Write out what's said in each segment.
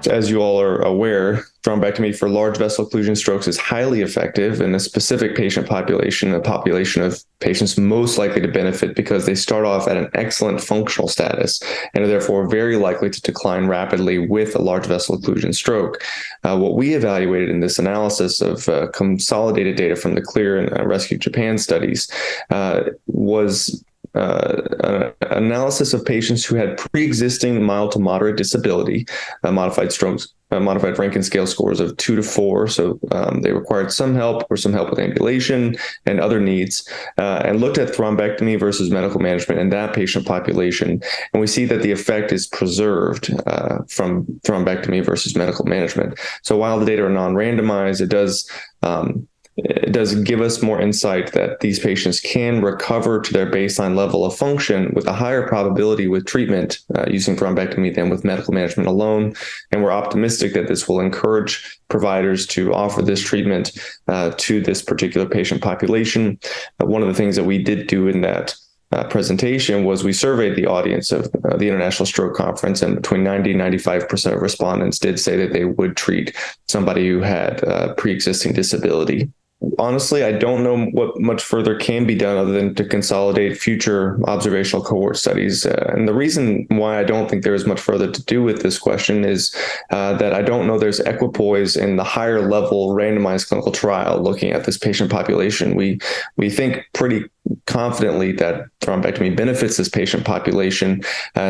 as you all are aware, thrombectomy for large vessel occlusion strokes is highly effective in a specific patient population, a population of patients most likely to benefit because they start off at an excellent functional status and are therefore very likely to decline rapidly with a large vessel occlusion stroke. What we evaluated in this analysis of consolidated data from the CLEAR and Rescue Japan studies was an analysis of patients who had pre-existing mild to moderate disability, modified Rankin Scale scores of 2 to 4. So they required some help with ambulation and other needs, and looked at thrombectomy versus medical management in that patient population. And we see that the effect is preserved from thrombectomy versus medical management. So while the data are non-randomized, it does give us more insight that these patients can recover to their baseline level of function with a higher probability with treatment using thrombectomy than with medical management alone. And we're optimistic that this will encourage providers to offer this treatment to this particular patient population. One of the things that we did do in that presentation was we surveyed the audience of the International Stroke Conference, and between 90 and 95% of respondents did say that they would treat somebody who had pre-existing disability. Honestly, I don't know what much further can be done other than to consolidate future observational cohort studies. And the reason why I don't think there is much further to do with this question is that I don't know there's equipoise in the higher level randomized clinical trial looking at this patient population. We think pretty confidently that thrombectomy benefits this patient population.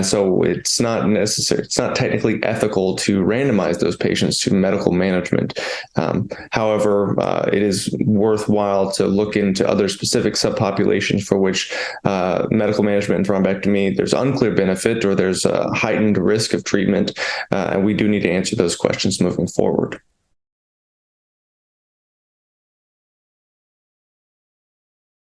So it's not necessary. It's not technically ethical to randomize those patients to medical management. However, it is worthwhile to look into other specific subpopulations for which medical management and thrombectomy, there's unclear benefit or there's a heightened risk of treatment. And we do need to answer those questions moving forward.